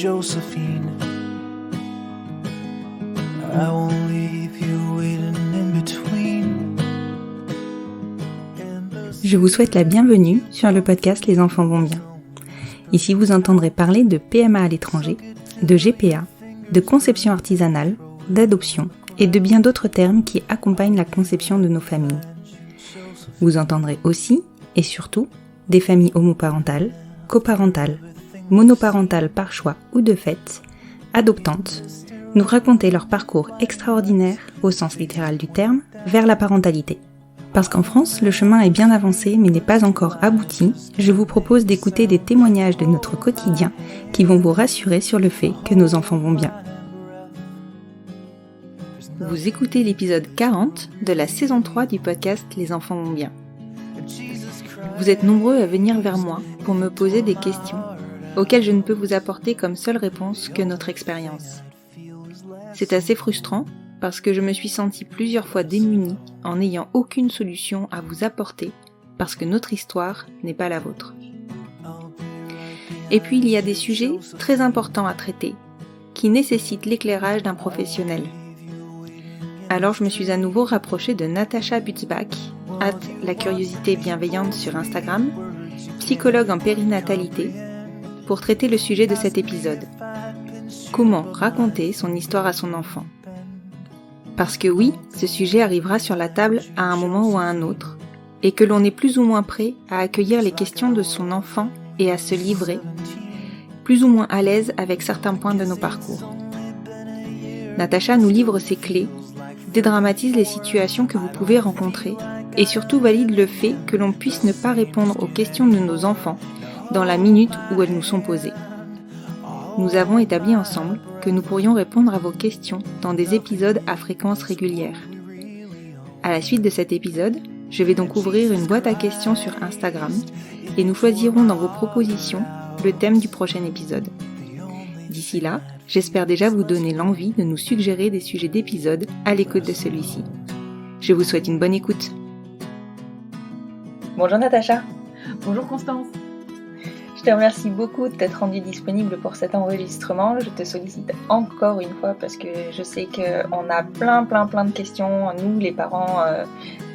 Josephine. I won't leave you waiting in between. Je vous souhaite la bienvenue sur le podcast Les enfants vont bien. Ici, vous entendrez parler de PMA à l'étranger, de GPA, de conception artisanale, d'adoption et de bien d'autres termes qui accompagnent la conception de nos familles. Vous entendrez aussi, et surtout, des familles homoparentales, coparentales, monoparentales par choix ou de fait, adoptantes, nous raconter leur parcours extraordinaire, au sens littéral du terme, vers la parentalité. Parce qu'en France, le chemin est bien avancé mais n'est pas encore abouti, je vous propose d'écouter des témoignages de notre quotidien qui vont vous rassurer sur le fait que nos enfants vont bien. Vous écoutez l'épisode 40 de la saison 3 du podcast Les enfants vont bien. Vous êtes nombreux à venir vers moi pour me poser des questions auxquelles je ne peux vous apporter comme seule réponse que notre expérience. C'est assez frustrant parce que je me suis sentie plusieurs fois démunie en n'ayant aucune solution à vous apporter parce que notre histoire n'est pas la vôtre. Et puis il y a des sujets très importants à traiter qui nécessitent l'éclairage d'un professionnel. Alors je me suis à nouveau rapprochée de Natacha Butzbach, @ la curiosité bienveillante sur Instagram, psychologue en périnatalité, pour traiter le sujet de cet épisode. Comment raconter son histoire à son enfant ? Parce que oui, ce sujet arrivera sur la table à un moment ou à un autre, et que l'on est plus ou moins prêt à accueillir les questions de son enfant et à se livrer, plus ou moins à l'aise avec certains points de nos parcours. Natacha nous livre ses clés, dédramatise les situations que vous pouvez rencontrer, et surtout valide le fait que l'on puisse ne pas répondre aux questions de nos enfants dans la minute où elles nous sont posées. Nous avons établi ensemble que nous pourrions répondre à vos questions dans des épisodes à fréquence régulière. À la suite de cet épisode, je vais donc ouvrir une boîte à questions sur Instagram et nous choisirons dans vos propositions le thème du prochain épisode. D'ici là, j'espère déjà vous donner l'envie de nous suggérer des sujets d'épisodes à l'écoute de celui-ci. Je vous souhaite une bonne écoute. Bonjour Natacha. Bonjour Constance. Je te remercie beaucoup de t'être rendue disponible pour cet enregistrement. Je te sollicite encore une fois parce que je sais qu'on a plein de questions, nous les parents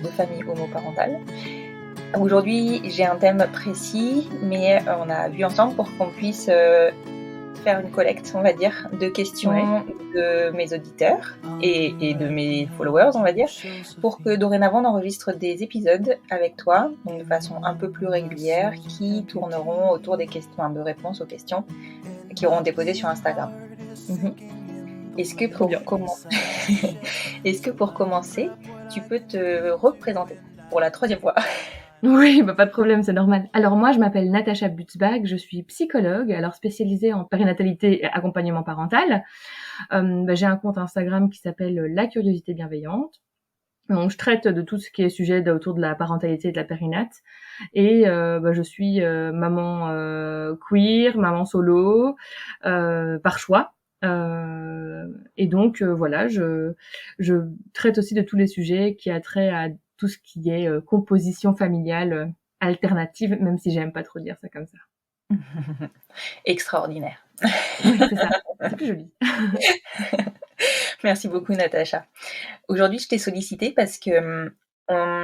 de familles homoparentales. Aujourd'hui, j'ai un thème précis, mais on a vu ensemble pour qu'on puisse faire une collecte, on va dire, de questions de mes auditeurs et de mes followers, on va dire, pour que dorénavant on enregistre des épisodes avec toi, donc de façon un peu plus régulière, qui tourneront autour des questions, de réponses aux questions qui auront été posées sur Instagram. Est-ce que pour commencer, tu peux te représenter pour la 3e fois? Oui, pas de problème, c'est normal. Alors moi, je m'appelle Natacha Butzbach, je suis psychologue, alors spécialisée en périnatalité et accompagnement parental. J'ai un compte Instagram qui s'appelle La Curiosité Bienveillante. Donc je traite de tout ce qui est sujet autour de la parentalité et de la périnate. Et je suis maman queer, maman solo, par choix. Et donc voilà, je traite aussi de tous les sujets qui a trait à tout ce qui est composition familiale alternative, même si j'aime pas trop dire ça comme ça. Extraordinaire. Oui, c'est ça, c'est plus joli. Merci beaucoup Natacha. Aujourd'hui, je t'ai sollicitée parce que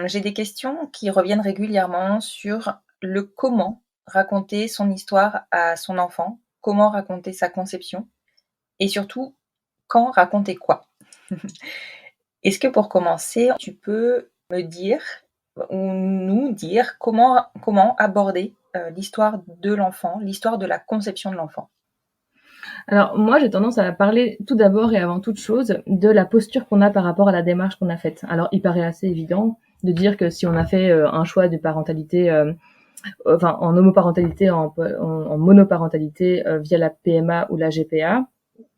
j'ai des questions qui reviennent régulièrement sur le comment raconter son histoire à son enfant, comment raconter sa conception, et surtout, quand raconter quoi. Est-ce que pour commencer, tu peux me dire ou nous dire comment aborder l'histoire de l'enfant, l'histoire de la conception de l'enfant? Alors moi, j'ai tendance à parler tout d'abord et avant toute chose de la posture qu'on a par rapport à la démarche qu'on a faite. Alors il paraît assez évident de dire que si on a fait un choix de parentalité, en homoparentalité, en monoparentalité via la PMA ou la GPA,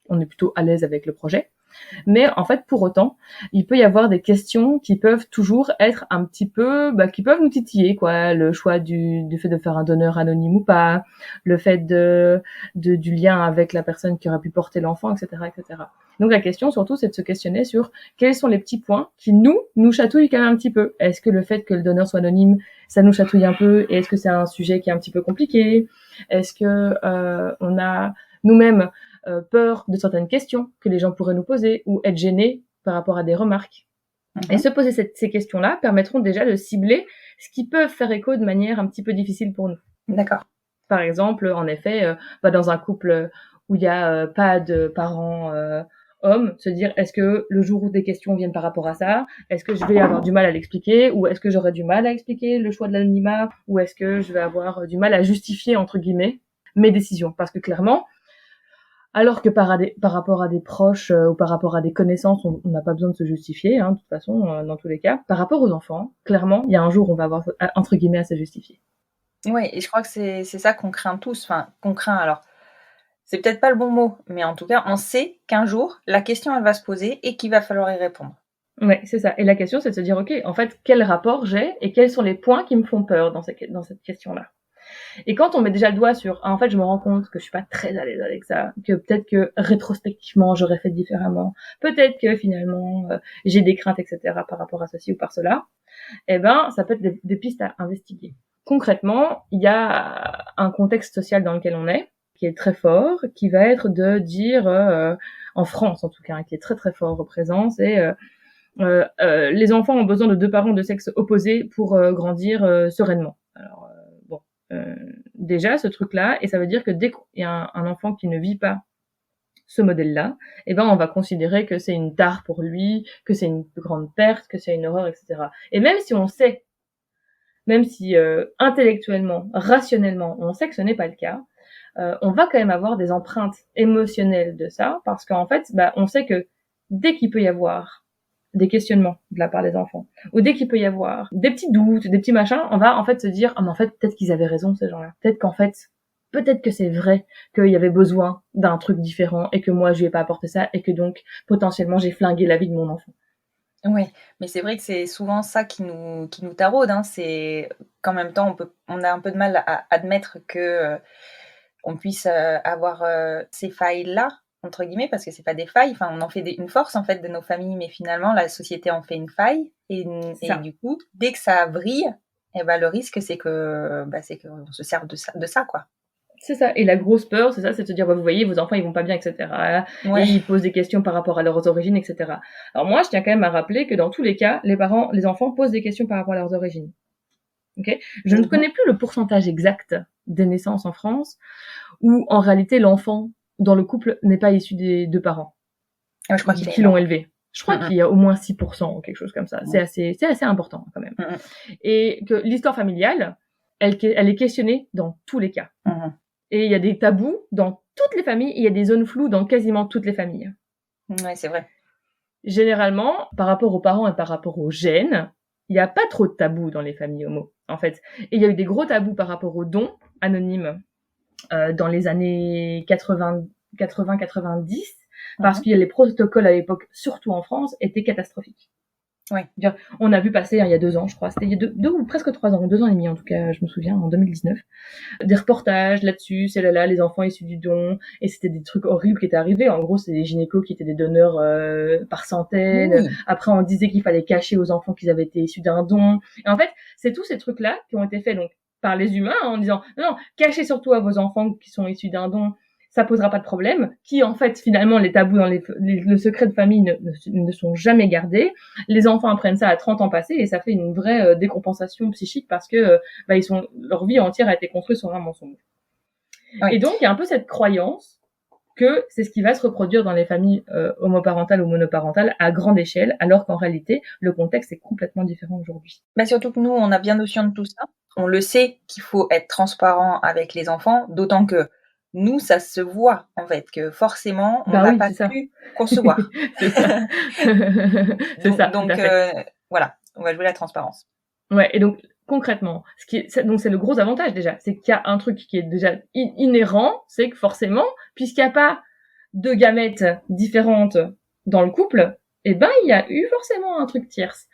on est plutôt à l'aise avec le projet. Mais en fait, pour autant, il peut y avoir des questions qui peuvent toujours être un petit peu, qui peuvent nous titiller, quoi. Le choix du fait de faire un donneur anonyme ou pas, le fait du lien avec la personne qui aurait pu porter l'enfant, etc., etc. Donc la question surtout, c'est de se questionner sur quels sont les petits points qui nous chatouillent quand même un petit peu. Est-ce que le fait que le donneur soit anonyme, ça nous chatouille un peu? Et est-ce que c'est un sujet qui est un petit peu compliqué? Est-ce que on a nous-mêmes peur de certaines questions que les gens pourraient nous poser ou être gênés par rapport à des remarques. Et se poser ces questions-là permettront déjà de cibler ce qui peut faire écho de manière un petit peu difficile pour nous. D'accord. Par exemple, en effet, dans un couple où il y a pas de parents hommes, se dire est-ce que le jour où des questions viennent par rapport à ça, est-ce que je vais avoir du mal à l'expliquer, ou est-ce que j'aurai du mal à expliquer le choix de l'anonymat, ou est-ce que je vais avoir du mal à justifier entre guillemets mes décisions, parce que clairement, alors que par rapport à des proches ou par rapport à des connaissances, on n'a pas besoin de se justifier, de toute façon, dans tous les cas. Par rapport aux enfants, clairement, il y a un jour où on va avoir entre guillemets à se justifier. Oui, et je crois que c'est ça qu'on craint tous, enfin qu'on craint alors. C'est peut-être pas le bon mot, mais en tout cas, on sait qu'un jour, la question, elle va se poser et qu'il va falloir y répondre. Ouais, c'est ça. Et la question, c'est de se dire, ok, en fait, quel rapport j'ai et quels sont les points qui me font peur dans cette question-là. Et quand on met déjà le doigt sur, en fait, je me rends compte que je suis pas très à l'aise avec ça, que peut-être que rétrospectivement, j'aurais fait différemment, peut-être que finalement, j'ai des craintes, etc. par rapport à ceci ou par cela, ça peut être des pistes à investiguer. Concrètement, il y a un contexte social dans lequel on est, qui est très fort, qui va être de dire, en France en tout cas, qui est très très fort au présent, c'est les enfants ont besoin de 2 parents de sexe opposé pour grandir sereinement. Alors déjà ce truc-là, et ça veut dire que dès qu'il y a un enfant qui ne vit pas ce modèle-là, on va considérer que c'est une tare pour lui, que c'est une grande perte, que c'est une horreur, etc. Et même si on sait, même si intellectuellement, rationnellement, on sait que ce n'est pas le cas, on va quand même avoir des empreintes émotionnelles de ça, parce qu'en fait, on sait que dès qu'il peut y avoir des questionnements de la part des enfants, ou dès qu'il peut y avoir des petits doutes, des petits machins, on va en fait se dire, mais en fait, peut-être qu'ils avaient raison, ces gens-là. Peut-être que c'est vrai qu'il y avait besoin d'un truc différent, et que moi, je lui ai pas apporté ça, et que donc, potentiellement, j'ai flingué la vie de mon enfant. Oui, mais c'est vrai que c'est souvent ça qui nous taraude, c'est qu'en même temps, on a un peu de mal à admettre que on puisse avoir ces failles-là, entre guillemets, parce que c'est pas des failles, enfin on en fait une force en fait de nos familles, mais finalement la société en fait une faille, et du coup, dès que ça vrille, le risque c'est qu'on se serve de ça quoi. C'est ça. Et la grosse peur, c'est ça, c'est de se dire, vous voyez, vos enfants, ils vont pas bien, etc. Ouais. Et ils posent des questions par rapport à leurs origines, etc. Alors moi, je tiens quand même à rappeler que dans tous les cas, les enfants posent des questions par rapport à leurs origines. Okay. Je ne connais plus le pourcentage exact des naissances en France où, en réalité, l'enfant dans le couple n'est pas issu des 2 parents je crois qui l'ont élevé. Je crois qu'il y a au moins 6% ou quelque chose comme ça. C'est assez important quand même. Et que l'histoire familiale, elle est questionnée dans tous les cas. Et il y a des tabous dans toutes les familles, et il y a des zones floues dans quasiment toutes les familles. Ouais, c'est vrai. Généralement, par rapport aux parents et par rapport aux gènes, il n'y a pas trop de tabous dans les familles homo, en fait. Et il y a eu des gros tabous par rapport aux dons anonymes dans les années 80-90, parce que les protocoles à l'époque, surtout en France, étaient catastrophiques. Ouais. On a vu passer il y a 2 ans, je crois, c'était il y a 2 ou presque 3 ans, 2 ans et demi en tout cas, je me souviens, en 2019, des reportages là-dessus, c'est là les enfants issus du don, et c'était des trucs horribles qui étaient arrivés. En gros, c'est des gynécos qui étaient des donneurs par centaines. Oui. Après, on disait qu'il fallait cacher aux enfants qu'ils avaient été issus d'un don. Et en fait, c'est tous ces trucs-là qui ont été faits donc par les humains en disant non, cachez surtout à vos enfants qui sont issus d'un don. Ça posera pas de problème, qui en fait finalement les tabous dans le secret de famille ne sont jamais gardés. Les enfants apprennent ça à 30 ans passés et ça fait une vraie décompensation psychique parce que leur vie entière a été construite sur un mensonge. Oui. Et donc il y a un peu cette croyance que c'est ce qui va se reproduire dans les familles homoparentales ou monoparentales à grande échelle, alors qu'en réalité le contexte est complètement différent aujourd'hui. Surtout que nous on a bien notion de tout ça. On le sait qu'il faut être transparent avec les enfants, d'autant que nous, ça se voit, en fait, que forcément, on n'a pas pu concevoir. C'est ça. C'est ça. Donc, voilà, on va jouer la transparence. Ouais, et donc, concrètement, donc c'est le gros avantage, déjà. C'est qu'il y a un truc qui est déjà inhérent, c'est que forcément, puisqu'il n'y a pas 2 gamètes différentes dans le couple, il y a eu forcément un truc tierce.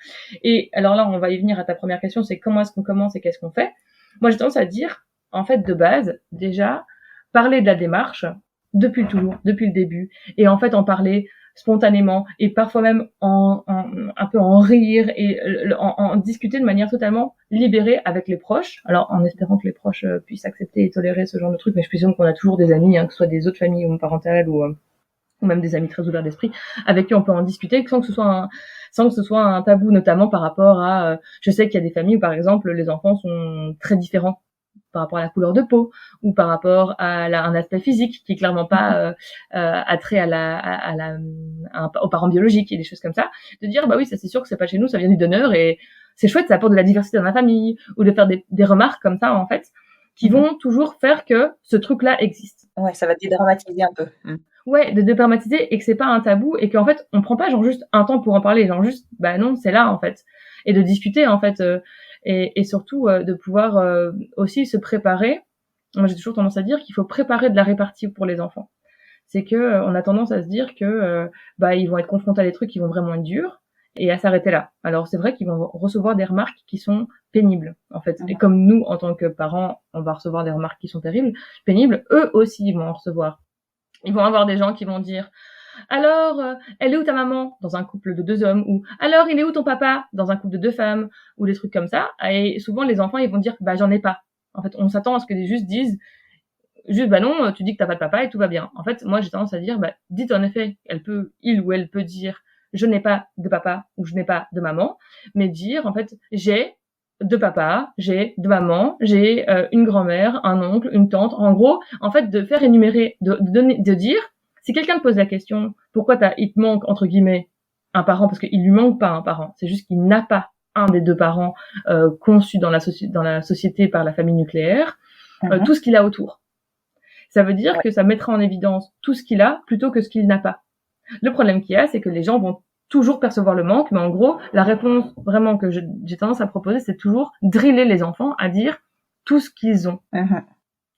Et alors là, on va y venir à ta première question, c'est comment est-ce qu'on commence et qu'est-ce qu'on fait? Moi, j'ai tendance à dire, en fait, de base, déjà, parler de la démarche depuis toujours, depuis le début, et en fait en parler spontanément et parfois même un peu en rire et en discuter de manière totalement libérée avec les proches. Alors en espérant que les proches puissent accepter et tolérer ce genre de truc, mais je présume qu'on a toujours des amis, que ce soit des autres familles homoparentales ou même des amis très ouverts d'esprit avec qui on peut en discuter sans que ce soit un tabou, notamment par rapport à je sais qu'il y a des familles où par exemple les enfants sont très différents par rapport à la couleur de peau ou par rapport à un aspect physique qui est clairement pas attrait aux parents biologiques et des choses comme ça, de dire bah oui, ça c'est sûr que c'est pas chez nous, ça vient du donneur et c'est chouette, ça apporte de la diversité dans la famille, ou de faire des remarques comme ça en fait qui vont toujours faire que ce truc-là existe. Ouais, ça va dédramatiser un peu. Ouais, de dédramatiser et que c'est pas un tabou et qu'en fait on prend pas genre juste un temps pour en parler, genre juste bah non, c'est là en fait, et de discuter en fait et surtout de pouvoir aussi se préparer. Moi j'ai toujours tendance à dire qu'il faut préparer de la répartie pour les enfants. C'est que on a tendance à se dire que bah ils vont être confrontés à des trucs qui vont vraiment être durs et à s'arrêter là. Alors c'est vrai qu'ils vont recevoir des remarques qui sont pénibles en fait. Et comme nous en tant que parents, on va recevoir des remarques qui sont pénibles, eux aussi ils vont en recevoir. Ils vont avoir des gens qui vont dire alors, elle est où ta maman dans un couple de 2 hommes, ou alors il est où ton papa dans un couple de 2 femmes, ou des trucs comme ça. Et souvent les enfants ils vont dire bah j'en ai pas. En fait, on s'attend à ce que les justes disent juste bah non, tu dis que t'as pas de papa et tout va bien. En fait, moi j'ai tendance à dire bah dites en effet, il ou elle peut dire je n'ai pas de papa ou je n'ai pas de maman, mais dire en fait j'ai 2 papas, j'ai 2 mamans, j'ai une grand-mère, un oncle, une tante. En gros, en fait, de faire énumérer, de dire, si quelqu'un te pose la question, pourquoi il te manque, entre guillemets, un parent, parce qu'il lui manque pas un parent, c'est juste qu'il n'a pas un des 2 parents conçus dans la société par la famille nucléaire, tout ce qu'il a autour. Ça veut dire que ça mettra en évidence tout ce qu'il a plutôt que ce qu'il n'a pas. Le problème qu'il y a, c'est que les gens vont toujours percevoir le manque, mais en gros, la réponse vraiment que j'ai tendance à proposer, c'est toujours driller les enfants à dire tout ce qu'ils ont.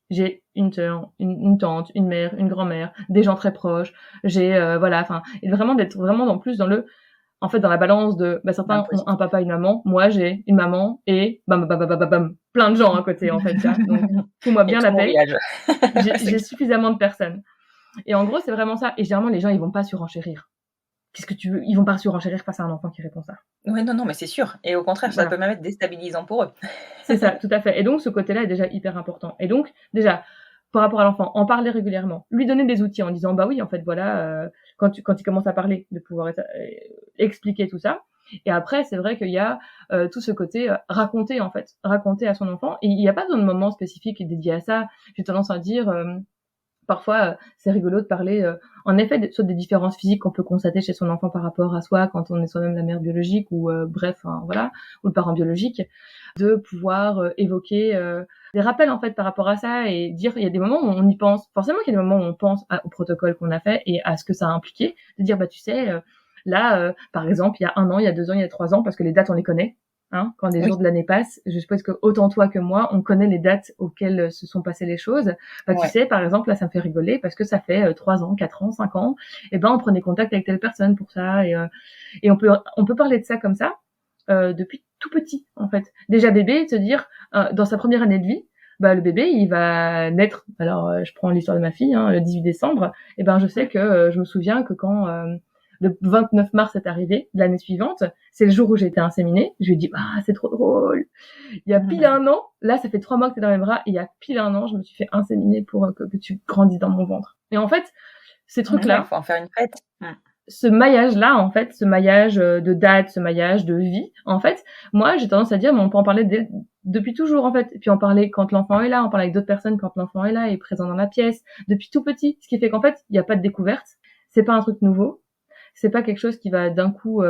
J'ai une sœur, une tante, une mère, une grand-mère, des gens très proches, j'ai voilà, enfin, et vraiment d'être vraiment en plus dans la balance de certains ont un papa, une maman, moi j'ai une maman et bam, plein de gens à côté en fait, ça. Donc fous-moi bien la paix. J'ai suffisamment de personnes. Et en gros, c'est vraiment ça. Et généralement, les gens, ils vont pas surenchérir. Qu'est-ce que tu veux ? Ils vont pas surenchérir face à un enfant qui répond ça. Ouais, non, mais c'est sûr. Et au contraire, ça peut même être déstabilisant pour eux. C'est ça, tout à fait. Et donc, ce côté-là est déjà hyper important. Et donc, déjà, par rapport à l'enfant, en parler régulièrement, lui donner des outils en disant, bah oui, en fait, voilà, quand il commence à parler, de pouvoir expliquer tout ça. Et après, c'est vrai qu'il y a tout ce côté raconter à son enfant. Et il n'y a pas besoin de moment spécifique dédié à ça. J'ai tendance à dire... parfois, c'est rigolo de parler, en effet, soit des différences physiques qu'on peut constater chez son enfant par rapport à soi quand on est soi-même la mère biologique ou voilà, ou le parent biologique, de pouvoir évoquer des rappels en fait par rapport à ça et dire il y a des moments où on y pense. Forcément qu'il y a des moments où on pense au protocole qu'on a fait et à ce que ça a impliqué, de dire bah tu sais là par exemple il y a 1 an, il y a 2 ans, il y a 3 ans parce que les dates on les connaît. Quand les jours de l'année passent, je suppose que autant toi que moi, on connaît les dates auxquelles se sont passées les choses. Tu sais, par exemple, là, ça me fait rigoler parce que ça fait 3 ans, 4 ans, 5 ans. Et on prenait contact avec telle personne pour ça. Et on peut parler de ça comme ça depuis tout petit, en fait. Déjà bébé, se dire dans sa première année de vie, le bébé, il va naître. Alors, je prends l'histoire de ma fille, le 18 décembre. Je sais que je me souviens que quand le 29 mars est arrivé, l'année suivante, c'est le jour où j'ai été inséminée. Je lui ai dit, c'est trop drôle. Il y a pile 1 an, là, ça fait 3 mois que t'es dans mes bras, et il y a pile 1 an, je me suis fait inséminer pour que tu grandisses dans mon ventre. Et en fait, ces trucs-là... Il faut en faire une fête. Ce maillage-là, en fait, ce maillage de date, ce maillage de vie, en fait, moi, j'ai tendance à dire, mais on peut en parler depuis toujours, en fait. Et puis en parler quand l'enfant est là, en parler avec d'autres personnes quand l'enfant est là, est présent dans la pièce, depuis tout petit. Ce qui fait qu'en fait, il n'y a pas de découverte. C'est pas un truc nouveau. C'est pas quelque chose qui va d'un coup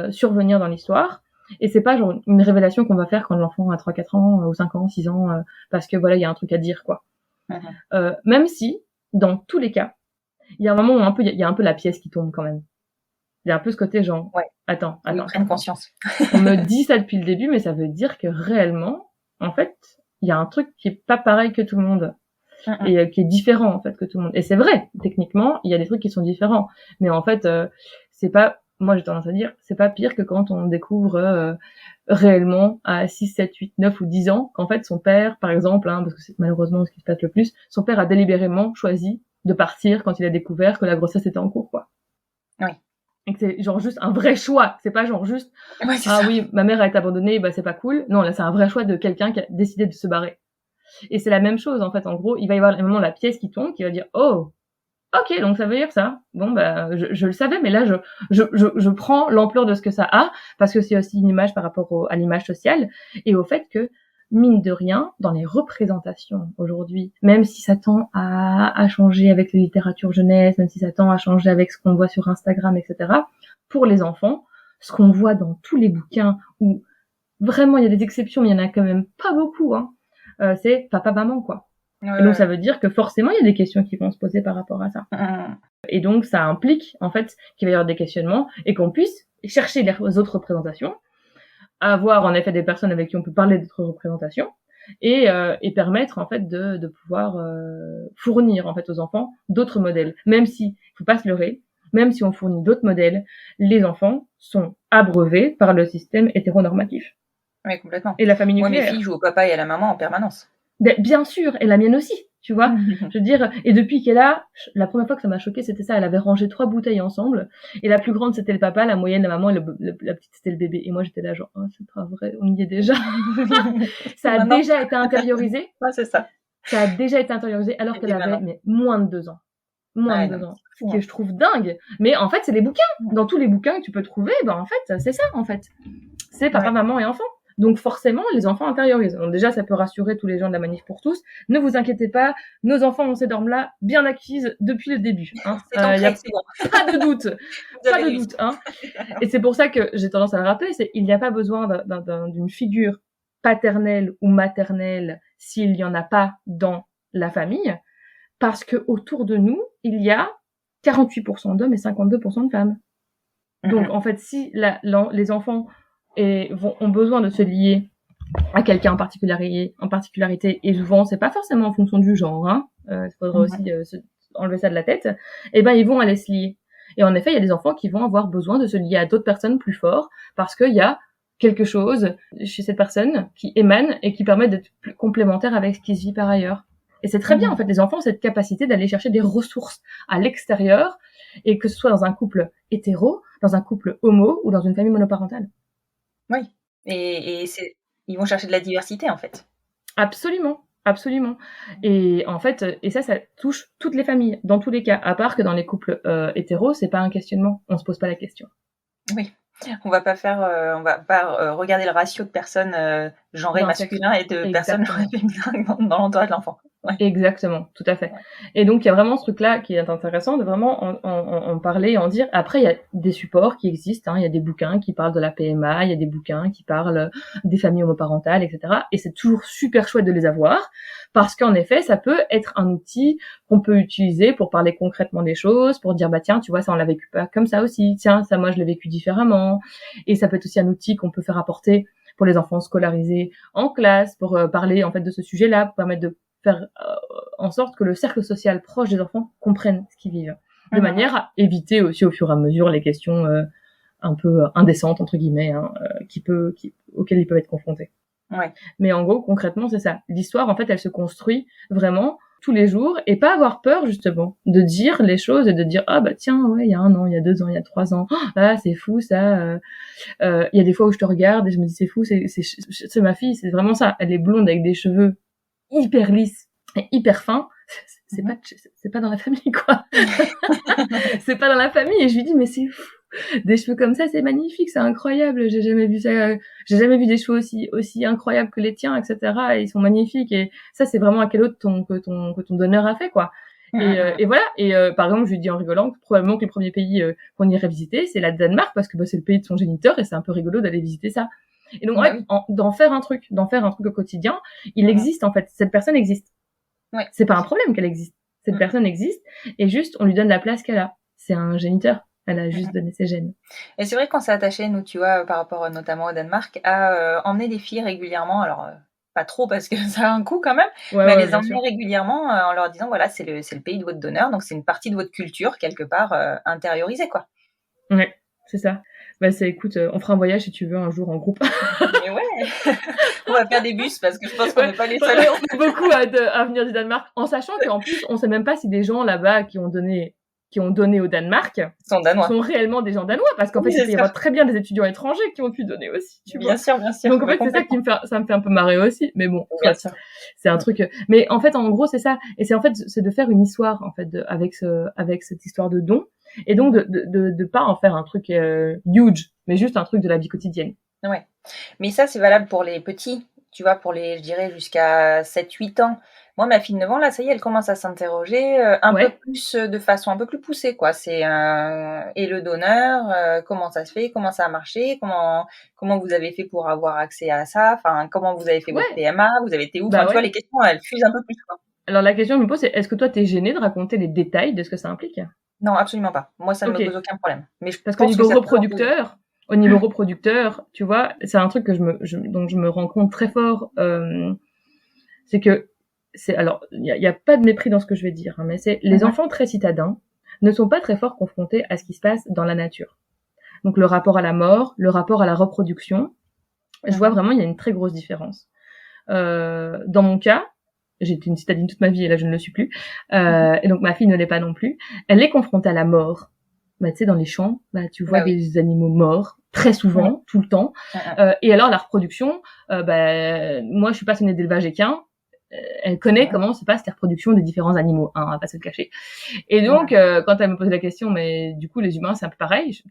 survenir dans l'histoire et c'est pas genre une révélation qu'on va faire quand l'enfant a 3-4 ans ou 5 ans, 6 ans parce que voilà, il y a un truc à dire quoi. Même si dans tous les cas, il y a un moment où il y a un peu la pièce qui tombe quand même. Il y a un peu ce côté genre attends, prenne conscience. On me dit ça depuis le début mais ça veut dire que réellement en fait, il y a un truc qui est pas pareil que tout le monde. Et qui est différent en fait que tout le monde. Et c'est vrai, techniquement, il y a des trucs qui sont différents, mais en fait c'est pas, moi j'ai tendance à dire, c'est pas pire que quand on découvre réellement à 6, 7, 8, 9 ou 10 ans qu'en fait son père, par exemple, parce que c'est malheureusement ce qui se passe le plus, son père a délibérément choisi de partir quand il a découvert que la grossesse était en cours, quoi. Oui. Et que c'est genre juste un vrai choix. C'est pas genre juste, Ouais, c'est ah ça. oui, ma mère a été abandonnée, bah c'est pas cool. Non, là, c'est un vrai choix de quelqu'un qui a décidé de se barrer. Et c'est la même chose, en fait. En gros, il va y avoir un moment la pièce qui tombe, qui va dire, oh, ok, donc ça veut dire ça. Bon, bah, je le savais, mais là, je prends l'ampleur de ce que ça a, parce que c'est aussi une image par rapport à l'image sociale, et au fait que, mine de rien, dans les représentations aujourd'hui, même si ça tend à changer avec la littérature jeunesse, même si ça tend à changer avec ce qu'on voit sur Instagram, etc., pour les enfants, ce qu'on voit dans tous les bouquins, où vraiment il y a des exceptions, mais il y en a quand même pas beaucoup, hein, c'est papa-maman, quoi. Et donc ça veut dire que forcément il y a des questions qui vont se poser par rapport à ça. Et donc ça implique en fait qu'il va y avoir des questionnements et qu'on puisse chercher les autres représentations, avoir en effet des personnes avec qui on peut parler d'autres représentations et permettre en fait de pouvoir fournir en fait aux enfants d'autres modèles. Même si faut pas se leurrer, même si on fournit d'autres modèles, les enfants sont abreuvés par le système hétéronormatif. Oui, complètement. Et la famille Moi, nucléaire. mes filles jouent au papa et à la maman en permanence. Ben, bien sûr, et la mienne aussi, tu vois. Je veux dire, et depuis qu'elle a, la première fois que ça m'a choquée, c'était ça, elle avait rangé 3 bouteilles ensemble, et la plus grande c'était le papa, la moyenne la maman, et la petite c'était le bébé. Et moi j'étais là genre, oh, c'est pas vrai, on y est déjà. Ça a déjà été intériorisé. Ouais, c'est ça. Ça a déjà été intériorisé alors qu'elle avait mais moins de 2 ans. Moins de 2 ans. Ce que je trouve dingue. Mais en fait, c'est les bouquins. Dans tous les bouquins que tu peux trouver, ben en fait, c'est ça en fait. C'est papa, maman et enfant. Donc forcément, les enfants intériorisent. Donc déjà, ça peut rassurer tous les gens de la Manif pour tous. Ne vous inquiétez pas, nos enfants ont ces normes-là bien acquises depuis le début. Hein. C'est ancré, c'est bon. Pas de doute. Pas de doute. Hein. Et c'est pour ça que j'ai tendance à le rappeler, c'est il n'y a pas besoin d'une figure paternelle ou maternelle s'il n'y en a pas dans la famille, parce que autour de nous, il y a 48% d'hommes et 52% de femmes. Donc en fait, si les enfants ont besoin de se lier à quelqu'un en particularité, et souvent c'est pas forcément en fonction du genre, hein, il faudrait aussi enlever ça de la tête, et ben ils vont aller se lier. Et en effet, il y a des enfants qui vont avoir besoin de se lier à d'autres personnes plus forts, parce qu'il y a quelque chose chez cette personne qui émane et qui permet d'être plus complémentaire avec ce qui se vit par ailleurs. Et c'est très bien, en fait, les enfants ont cette capacité d'aller chercher des ressources à l'extérieur, et que ce soit dans un couple hétéro, dans un couple homo, ou dans une famille monoparentale. Oui, et ils vont chercher de la diversité, en fait. Absolument, absolument. Et en fait, et ça touche toutes les familles, dans tous les cas, à part que dans les couples hétéros, c'est pas un questionnement, on se pose pas la question. Oui, on va pas regarder le ratio de personnes genrées masculins et de personnes genrées féminines dans l'entourage de l'enfant. Ouais. Exactement, tout à fait. Et donc, il y a vraiment ce truc-là qui est intéressant de vraiment en parler et en dire. Après, il y a des supports qui existent, hein. Il y a des bouquins qui parlent de la PMA, il y a des bouquins qui parlent des familles homoparentales, etc. Et c'est toujours super chouette de les avoir parce qu'en effet, ça peut être un outil qu'on peut utiliser pour parler concrètement des choses, pour dire, bah tiens, tu vois, ça, on l'a vécu pas comme ça aussi. Tiens, ça, moi, je l'ai vécu différemment. Et ça peut être aussi un outil qu'on peut faire apporter pour les enfants scolarisés en classe, pour parler, en fait, de ce sujet-là, pour permettre de faire en sorte que le cercle social proche des enfants comprenne ce qu'ils vivent, de manière à éviter aussi au fur et à mesure les questions un peu indécentes entre guillemets, hein, auxquelles ils peuvent être confrontés. Ouais. Mais en gros, concrètement, c'est ça. L'histoire, en fait, elle se construit vraiment tous les jours et pas avoir peur justement de dire les choses et de dire ah bah tiens ouais il y a 1 an, il y a 2 ans, il y a 3 ans, ah c'est fou ça. Il y a des fois où je te regarde et je me dis c'est fou, c'est ma fille, c'est vraiment ça. Elle est blonde avec des cheveux hyper lisse et hyper fin, c'est pas dans la famille quoi. C'est pas dans la famille et je lui dis mais c'est fou, des cheveux comme ça c'est magnifique, c'est incroyable, j'ai jamais vu ça, j'ai jamais vu des cheveux aussi incroyables que les tiens, etc. Et ils sont magnifiques et ça c'est vraiment à quel autre que ton donneur a fait quoi. Et voilà, et par exemple je lui dis en rigolant que probablement que le premier pays qu'on irait visiter c'est la Danemark parce que bah, c'est le pays de son géniteur et c'est un peu rigolo d'aller visiter ça. Et donc, d'en faire un truc au quotidien, il existe, en fait. Cette personne existe. Ouais. C'est pas un problème qu'elle existe. Cette personne existe, et juste, on lui donne la place qu'elle a. C'est un géniteur. Elle a juste donné ses gènes. Et c'est vrai qu'on s'est attaché, nous, tu vois, par rapport notamment au Danemark, à emmener des filles régulièrement. Alors, pas trop parce que ça a un coût quand même, mais les emmener régulièrement en leur disant, voilà, c'est le pays de votre donneur, donc c'est une partie de votre culture, quelque part, intériorisée, quoi. Ouais, c'est ça. Bah écoute, on fera un voyage si tu veux un jour en groupe. Mais ouais, on va faire des bus parce que je pense qu'on n'est pas les seuls. On est beaucoup à venir du Danemark, en sachant qu'en plus on sait même pas si des gens là-bas qui ont donné qui ont donné au Danemark sont danois. Sont réellement des gens danois, parce qu'en fait, il y a très bien des étudiants étrangers qui ont pu donner aussi, tu vois. Bien sûr. Donc, en fait, c'est ça ça me fait un peu marrer aussi, mais bon, bien sûr. C'est un truc, mais en fait, en gros, c'est ça. Et c'est de faire une histoire, en fait, avec cette histoire de don. Et donc, de pas en faire un truc, huge, mais juste un truc de la vie quotidienne. Ouais. Mais ça, c'est valable pour les petits, tu vois, pour je dirais, jusqu'à 7-8 ans. Moi, ma fille de 9 ans, là, ça y est, elle commence à s'interroger un peu plus, de façon un peu plus poussée, quoi. C'est, et le donneur, comment ça se fait, comment ça a marché, comment vous avez fait pour avoir accès à ça, enfin, comment vous avez fait votre PMA, vous avez été où, enfin, tu vois, les questions, elles fusent un peu plus, quoi. Alors, la question que je me pose, c'est, est-ce que toi, t'es gênée de raconter les détails de ce que ça implique? Non, absolument pas. Moi, ça ne me pose aucun problème. Mais parce qu'au niveau reproducteur, tu vois, c'est un truc que dont je me rends compte très fort, c'est que alors, il y a pas de mépris dans ce que je vais dire, hein, mais c'est les enfants très citadins ne sont pas très fort confrontés à ce qui se passe dans la nature. Donc, le rapport à la mort, le rapport à la reproduction, je vois vraiment, il y a une très grosse différence. Dans mon cas, j'étais une citadine toute ma vie et là, je ne le suis plus. Et donc, ma fille ne l'est pas non plus. Elle est confrontée à la mort. Bah, tu sais, dans les champs, tu vois des animaux morts, très souvent, tout le temps. Et alors, la reproduction, moi, je suis passionnée d'élevage équin. Elle connaît comment se passe la reproduction des différents animaux, hein, on va pas se le cacher. Et donc, quand elle me posait la question, mais du coup, les humains, c'est un peu pareil.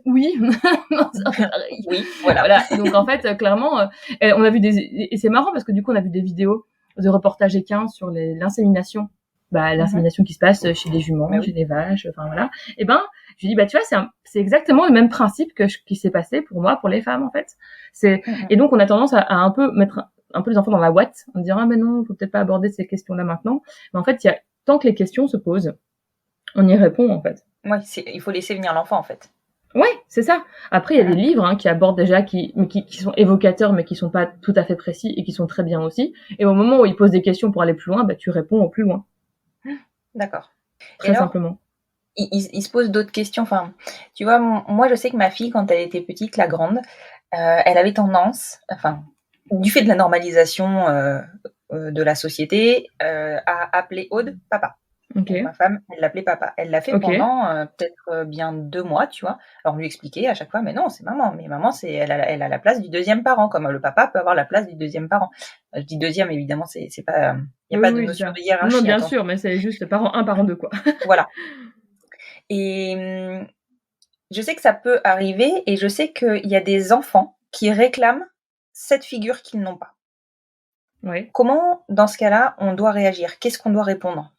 Oui, non, c'est un peu pareil. Oui, voilà. Donc, en fait, clairement, on a vu et c'est marrant parce que du coup, on a vu des vidéos de reportages équins sur l'insémination. L'insémination qui se passe chez les juments, chez les vaches, enfin voilà. Et je lui dis, tu vois, c'est exactement le même principe qui s'est passé pour moi, pour les femmes, en fait. Et donc, on a tendance à un peu mettre un peu les enfants dans la ouate, en disant, mais non, faut peut-être pas aborder ces questions-là maintenant. Mais en fait, tant que les questions se posent, on y répond, en fait. Ouais, il faut laisser venir l'enfant, en fait. Ouais, c'est ça. Après, il y a des livres qui abordent déjà, qui sont évocateurs, mais qui sont pas tout à fait précis et qui sont très bien aussi. Et au moment où ils posent des questions pour aller plus loin, tu réponds au plus loin. D'accord. Très simplement. Il se pose d'autres questions. Enfin, tu vois, moi, je sais que ma fille, quand elle était petite, la grande, elle avait tendance, du fait de la normalisation de la société, à appeler Aude papa. Okay. Ma femme, elle l'appelait papa. Elle l'a fait pendant peut-être bien 2 mois, tu vois. Alors, lui expliquer à chaque fois, mais non, c'est maman. Mais maman, elle a la place du deuxième parent, comme le papa peut avoir la place du deuxième parent. Je dis deuxième, évidemment, c'est pas, il n'y a pas de notion de hiérarchie. Non, bien sûr, mais c'est juste parent 1, parent 2, quoi. Voilà. Et je sais que ça peut arriver, et je sais qu'il y a des enfants qui réclament cette figure qu'ils n'ont pas. Ouais. Comment, dans ce cas-là, on doit réagir? Qu'est-ce qu'on doit répondre?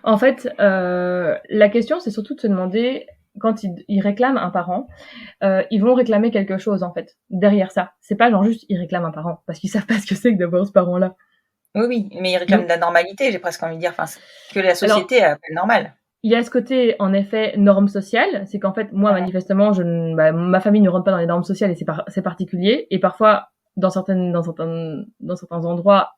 En fait, la question, c'est surtout de se demander, quand ils réclament un parent, ils vont réclamer quelque chose, en fait, derrière ça. C'est pas genre juste, ils réclament un parent, parce qu'ils savent pas ce que c'est que d'avoir ce parent-là. Oui, mais ils réclament de la normalité, j'ai presque envie de dire, que la société appelle normal. Il y a ce côté, en effet, norme sociale. C'est qu'en fait, moi, manifestement, ma famille ne rentre pas dans les normes sociales et c'est particulier. Et parfois, dans certains endroits,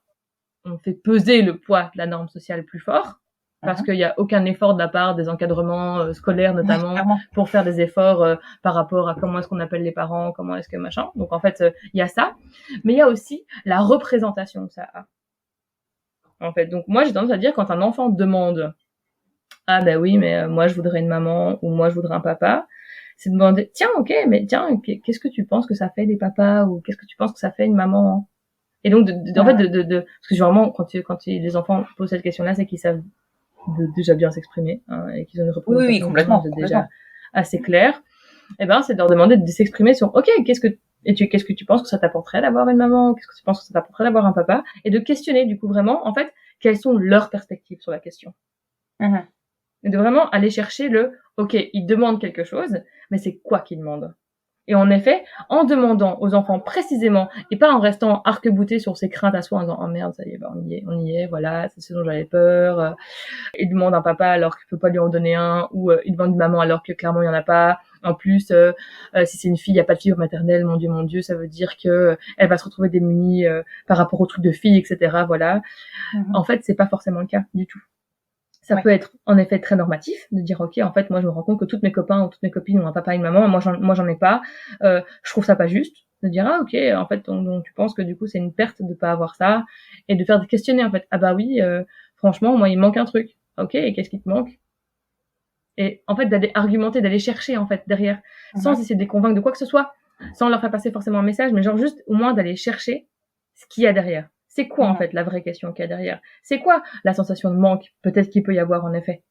on fait peser le poids de la norme sociale plus fort. Parce qu'il y a aucun effort de la part des encadrements scolaires, notamment, pour faire des efforts par rapport à comment est-ce qu'on appelle les parents, comment est-ce que machin. Donc, en fait, il y a ça. Mais il y a aussi la représentation que ça a. En fait, donc, moi, j'ai tendance à dire, quand un enfant demande, ah ben oui, mais moi je voudrais une maman ou moi je voudrais un papa, c'est de demander, tiens, ok, mais tiens, qu'est-ce que tu penses que ça fait des papas, ou qu'est-ce que tu penses que ça fait une maman? Et donc en fait parce que vraiment quand les enfants posent cette question-là, c'est qu'ils savent déjà bien s'exprimer, hein, et qu'ils ont une représentation complètement. déjà assez claire. Et c'est de leur demander de s'exprimer sur, ok, qu'est-ce que tu penses que ça t'apporterait d'avoir une maman, qu'est-ce que tu penses que ça t'apporterait d'avoir un papa, et de questionner du coup vraiment en fait quelles sont leurs perspectives sur la question. Et de vraiment aller chercher ok, ils demandent quelque chose, mais c'est quoi qu'ils demandent? Et en effet, en demandant aux enfants précisément, et pas en restant arc-bouté sur ses craintes à soi, en disant, oh merde, ça y est, on y est, voilà, c'est ce dont j'avais peur, il demande un papa alors qu'il peut pas lui en donner un, ou il demande une maman alors que clairement il y en a pas. En plus, si c'est une fille, il y a pas de figure maternelle, mon Dieu, ça veut dire que elle va se retrouver démunie par rapport au truc de fille, etc., voilà. En fait, c'est pas forcément le cas du tout. Ça peut être en effet très normatif de dire, ok, en fait, moi je me rends compte que tous mes copains ou toutes mes copines ont un papa et une maman, moi j'en ai pas. Je trouve ça pas juste de dire, ah ok, en fait, donc tu penses que du coup c'est une perte de pas avoir ça, et de faire des questionner en fait. Ah bah oui, franchement, moi il me manque un truc. Ok, et qu'est-ce qui te manque? Et en fait, d'aller argumenter, d'aller chercher en fait derrière, sans essayer de les convaincre de quoi que ce soit, sans leur faire passer forcément un message, mais genre juste au moins d'aller chercher ce qu'il y a derrière. C'est quoi en fait la vraie question qu'il y a derrière? C'est quoi la sensation de manque peut-être qu'il peut y avoir en effet?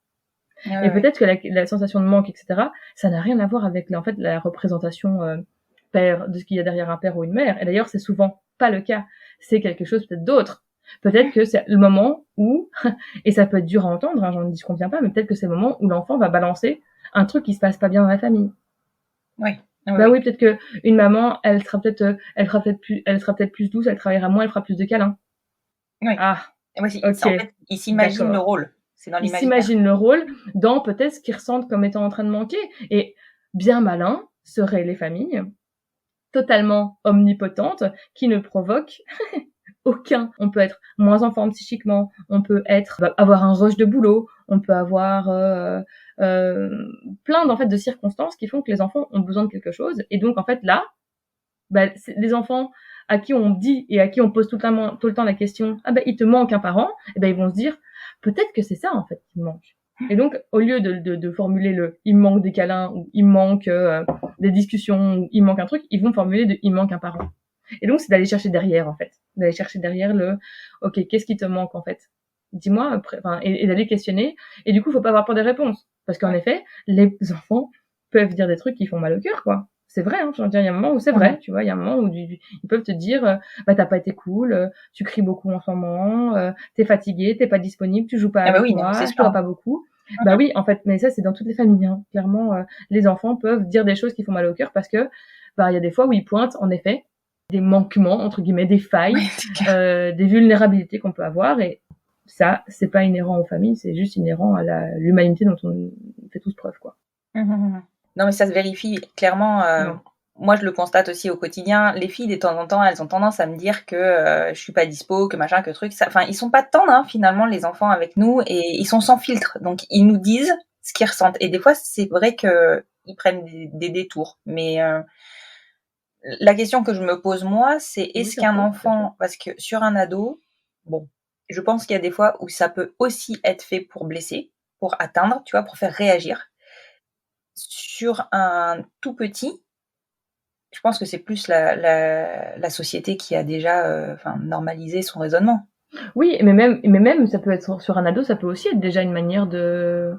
Et peut-être que la sensation de manque, etc., ça n'a rien à voir avec en fait la représentation père, de ce qu'il y a derrière un père ou une mère. Et d'ailleurs, c'est souvent pas le cas. C'est quelque chose peut-être d'autre. Peut-être que c'est le moment où, et ça peut être dur à entendre, hein, j'en dis je conviens pas, mais peut-être que c'est le moment où l'enfant va balancer un truc qui se passe pas bien dans la famille. Oui. Bah oui, peut-être que une maman, elle sera peut-être plus douce, elle travaillera moins, elle fera plus de câlins. Oui. Ah. Oui, en fait, il s'imagine le rôle. C'est dans l'imaginaire. Il s'imagine le rôle dans peut-être ce qu'ils ressentent comme étant en train de manquer. Et bien malin seraient les familles totalement omnipotentes qui ne provoquent aucun. On peut être moins en forme psychiquement, on peut avoir un rush de boulot, on peut avoir plein en fait de circonstances qui font que les enfants ont besoin de quelque chose. Et donc en fait là, c'est des enfants à qui on dit et à qui on pose tout le temps la question il te manque un parent, et ils vont se dire peut-être que c'est ça en fait qui me manque. Et donc au lieu de formuler le il me manque des câlins ou il me manque des discussions ou il me manque un truc, ils vont formuler il me manque un parent. Et donc c'est d'aller chercher derrière en fait, d'aller chercher derrière le OK, qu'est-ce qui te manque en fait, dis-moi après, et d'aller questionner. Et du coup faut pas avoir peur des réponses, parce qu'en effet les enfants peuvent dire des trucs qui font mal au cœur quoi. C'est vrai, hein, je veux dire, il y a un moment où c'est vrai, tu vois, il y a un moment où ils peuvent te dire t'as pas été cool, tu cries beaucoup en ce moment, t'es fatigué, t'es pas disponible, tu joues pas avec moi, tu vois pas beaucoup. Bah oui, en fait, mais ça c'est dans toutes les familles, hein. Clairement, les enfants peuvent dire des choses qui font mal au cœur parce que il y a des fois où ils pointent en effet des manquements entre guillemets, des failles, des vulnérabilités qu'on peut avoir, et ça c'est pas inhérent aux familles, c'est juste inhérent à l'humanité dont on fait tous preuve quoi. Non, mais ça se vérifie clairement. Moi, je le constate aussi au quotidien. Les filles, de temps en temps, elles ont tendance à me dire que je suis pas dispo, que machin, que truc. Enfin, ils sont pas tendres, hein, finalement, les enfants avec nous, et ils sont sans filtre. Donc, ils nous disent ce qu'ils ressentent. Et des fois, c'est vrai que ils prennent des détours. Mais la question que je me pose moi, c'est est-ce qu'un enfant, parce que sur un ado, bon, je pense qu'il y a des fois où ça peut aussi être fait pour blesser, pour atteindre, tu vois, pour faire réagir. Sur un tout petit, je pense que c'est plus la société qui a déjà normalisé son raisonnement. Oui, mais même ça peut être sur un ado, ça peut aussi être déjà une manière de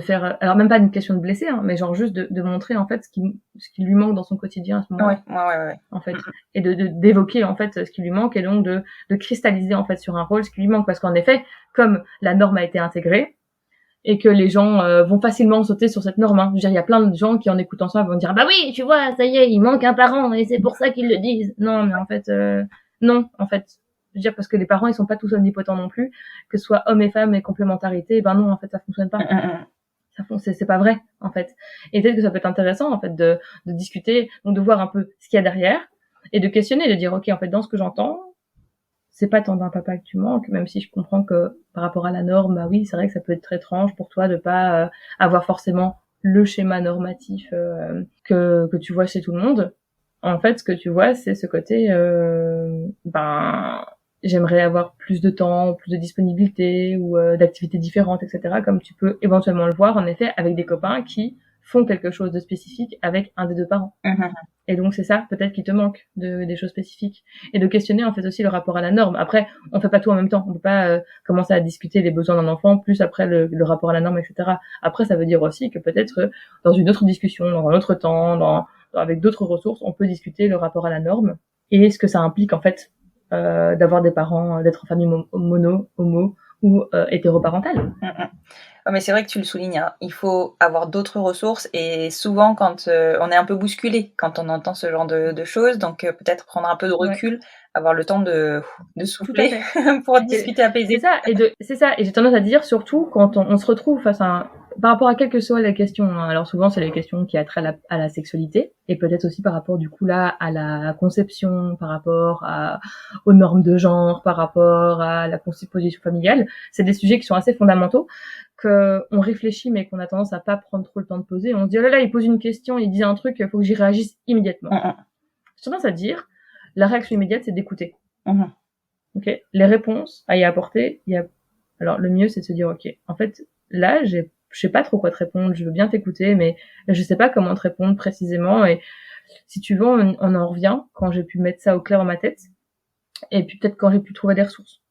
faire, alors même pas une question de blesser, hein, mais genre juste de montrer en fait ce qui lui manque dans son quotidien à ce moment-là. Ouais. En fait, et d'évoquer en fait ce qui lui manque, et donc de cristalliser en fait sur un rôle ce qui lui manque, parce qu'en effet, comme la norme a été intégrée et que les gens vont facilement sauter sur cette norme, hein. Je veux dire, il y a plein de gens qui en écoutant ça vont dire bah oui, tu vois, ça y est, il manque un parent et c'est pour ça qu'ils le disent. Non, mais en fait non, en fait. Je veux dire, parce que les parents, ils sont pas tous omnipotents non plus, que ce soit hommes et femmes et complémentarité, non, en fait, ça fonctionne pas. C'est pas vrai, en fait. Et peut-être que ça peut être intéressant, en fait, de discuter, donc de voir un peu ce qu'il y a derrière, et de questionner, de dire, OK, en fait, dans ce que j'entends, c'est pas tant d'un papa que tu manques, même si je comprends que par rapport à la norme, oui, c'est vrai que ça peut être très étrange pour toi de pas avoir forcément le schéma normatif que tu vois chez tout le monde. En fait, ce que tu vois, c'est ce côté, j'aimerais avoir plus de temps, plus de disponibilité ou d'activités différentes, etc. Comme tu peux éventuellement le voir, en effet, avec des copains qui font quelque chose de spécifique avec un des deux parents. Et donc c'est ça peut-être qui te manque, des choses spécifiques, et de questionner en fait aussi le rapport à la norme. Après, on fait pas tout en même temps, on peut pas commencer à discuter les besoins d'un enfant plus après le rapport à la norme, etc. Après, ça veut dire aussi que peut-être dans une autre discussion, dans un autre temps, avec d'autres ressources, on peut discuter le rapport à la norme et ce que ça implique en fait d'avoir des parents, d'être en famille homo ou hétéroparentale. Mais c'est vrai que tu le soulignes, hein. Il faut avoir d'autres ressources, et souvent quand on est un peu bousculé quand on entend ce genre de choses, donc peut-être prendre un peu de recul, avoir le temps de souffler pour discuter apaisé. C'est ça, et j'ai tendance à dire surtout quand on se retrouve face à par rapport à quelle que soit la question, hein. Alors souvent c'est les questions qui a trait à la sexualité, et peut-être aussi par rapport du coup là à la conception, par rapport aux normes de genre, par rapport à la composition familiale. C'est des sujets qui sont assez fondamentaux, qu'on réfléchit mais qu'on a tendance à pas prendre trop le temps de poser. On se dit oh là là, il pose une question, il dit un truc, il faut que j'y réagisse immédiatement. J'ai tendance à dire la réaction immédiate, c'est d'écouter. Okay. Les réponses à y apporter, alors le mieux c'est de se dire ok, en fait là j'ai je sais pas trop quoi te répondre, je veux bien t'écouter, mais je sais pas comment te répondre précisément. Et si tu veux, on en revient quand j'ai pu mettre ça au clair dans ma tête, et puis peut-être quand j'ai pu trouver des ressources.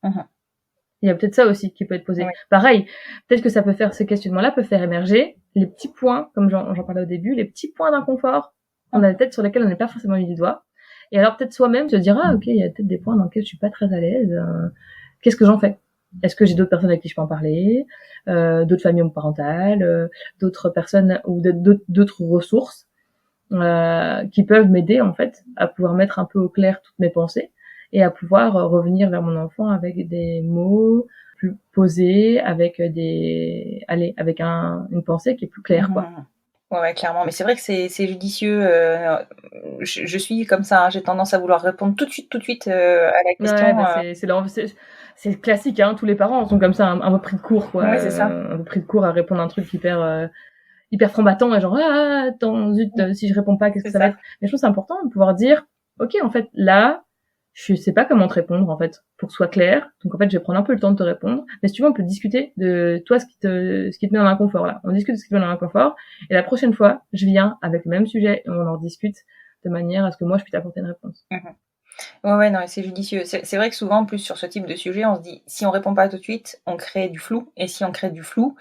Il y a peut-être ça aussi qui peut être posé. Pareil, peut-être que ça peut faire, ce questionnement-là peut faire émerger les petits points, comme j'en parlais au début, les petits points d'inconfort qu'on a la tête sur lesquels on n'est pas forcément mis du doigt. Et alors peut-être soi-même se dire, ah ok, il y a peut-être des points dans lesquels je suis pas très à l'aise. Qu'est-ce que j'en fais? Est-ce que j'ai d'autres personnes avec qui je peux en parler, d'autres familles homoparentales, d'autres personnes ou d'autres ressources qui peuvent m'aider en fait à pouvoir mettre un peu au clair toutes mes pensées et à pouvoir revenir vers mon enfant avec des mots plus posés, avec une pensée qui est plus claire, quoi. Ouais, clairement. Mais c'est vrai que c'est judicieux. Je suis comme ça, hein. J'ai tendance à vouloir répondre tout de suite à la question. C'est classique, hein. Tous les parents sont comme ça, un peu pris de court, quoi. Ouais, c'est ça. Un peu pris de court à répondre à un truc hyper frambattant et genre attends, zut, si je réponds pas, qu'est-ce que ça va être? Mais je trouve que c'est important de pouvoir dire, ok, en fait là, je sais pas comment te répondre en fait, pour que ce soit clair. Donc en fait, je vais prendre un peu le temps de te répondre. Mais si tu veux, on peut discuter de toi ce qui te met dans l'inconfort là. On discute de ce qui te met dans l'inconfort. Et la prochaine fois, je viens avec le même sujet et on en discute de manière à ce que moi je puisse t'apporter une réponse. Ouais, non, c'est judicieux. C'est vrai que souvent, en plus, sur ce type de sujet, on se dit, si on répond pas tout de suite, on crée du flou. Et si on crée du flou,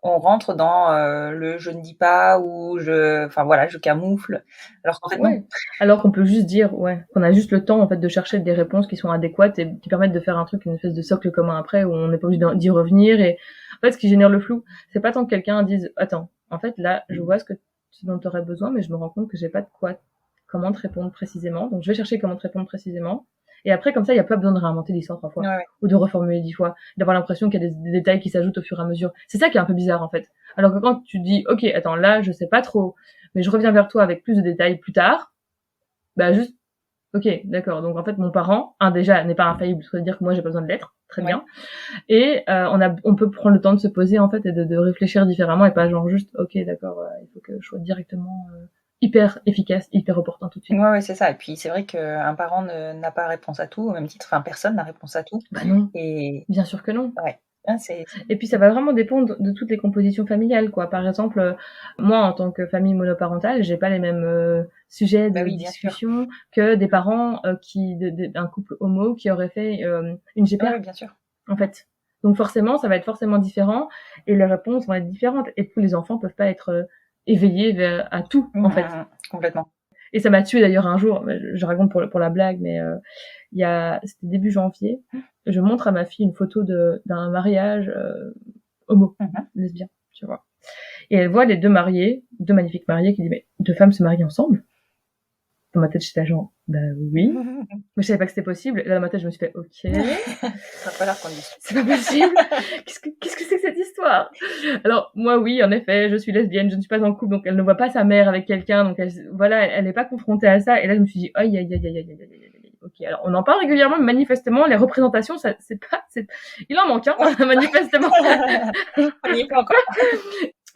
on rentre dans le je ne dis pas ou je camoufle. Alors qu'en fait, non. Alors qu'on peut juste dire, qu'on a juste le temps en fait de chercher des réponses qui sont adéquates et qui permettent de faire un truc, une espèce de socle commun après où on n'est pas obligé d'y revenir. Et en fait, ce qui génère le flou, c'est pas tant que quelqu'un dise, attends, en fait là, je vois ce dont tu aurais besoin, mais je me rends compte que j'ai pas comment te répondre précisément. Donc je vais chercher comment te répondre précisément. Et après, comme ça, il n'y a pas besoin de réinventer l'histoire 3 fois. Ou de reformuler 10 fois. D'avoir l'impression qu'il y a des détails qui s'ajoutent au fur et à mesure. C'est ça qui est un peu bizarre, en fait. Alors que quand tu dis, ok, attends, là, je sais pas trop, mais je reviens vers toi avec plus de détails plus tard, juste, ok, d'accord. Donc, en fait, mon parent, déjà, n'est pas infaillible. Ça veut dire que moi, j'ai pas besoin de l'être. Très bien. Et, on peut prendre le temps de se poser, en fait, et de réfléchir différemment et pas genre juste, ok, d'accord, il faut que je sois directement, hyper efficace, hyper opportun tout de suite. Ouais, c'est ça. Et puis c'est vrai qu'un parent n'a pas réponse à tout, au même titre, personne n'a réponse à tout. Non. Et bien sûr que non. Ouais. Et puis ça va vraiment dépendre de toutes les compositions familiales, quoi. Par exemple, moi en tant que famille monoparentale, j'ai pas les mêmes sujets de discussion que des parents d'un couple homo qui aurait fait une GPA. Oui, bien sûr. En fait. Donc forcément, ça va être forcément différent et les réponses vont être différentes. Et puis les enfants peuvent pas être éveillé à tout, en fait. Complètement. Et ça m'a tué d'ailleurs un jour, je raconte pour la blague, mais c'était début janvier, je montre à ma fille une photo d'un mariage homo, lesbien, tu vois. Et elle voit les deux magnifiques mariés, qui disent, mais 2 femmes se marient ensemble? Dans ma tête, j'étais genre, oui. Mais je savais pas que c'était possible. Et là, dans ma tête, je me suis fait, ok. Ça n'a pas l'air qu'on dit. C'est pas possible. Qu'est-ce que c'est que cette histoire? Alors, moi, oui, en effet, je suis lesbienne, je ne suis pas en couple, donc elle ne voit pas sa mère avec quelqu'un, donc elle n'est pas confrontée à ça. Et là, je me suis dit, aïe. Ok, alors on en parle régulièrement, mais manifestement, les représentations, ça, il en manque, hein, manifestement. On n'y est pas encore.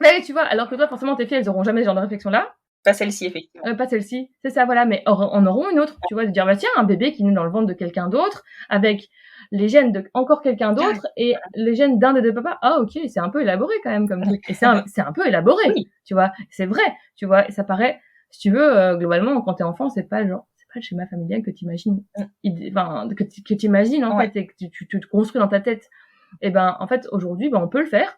Mais tu vois, alors que toi, forcément, tes filles, elles auront jamais ce genre de réflexion-là. Pas celle-ci, effectivement. Pas celle-ci, c'est ça, voilà. Mais en auront une autre, tu vois, de dire, tiens, un bébé qui naît dans le ventre de quelqu'un d'autre, avec les gènes de encore quelqu'un d'autre, et les gènes d'un des 2 papas. Ah, ok, c'est un peu élaboré quand même comme truc. Et c'est un peu élaboré, tu vois. C'est vrai, tu vois. Et ça paraît, si tu veux, globalement, quand t'es enfant, c'est pas le schéma familial que t'imagines. Que t'imagines, en fait, et que tu te construis dans ta tête. Et en fait, aujourd'hui, on peut le faire.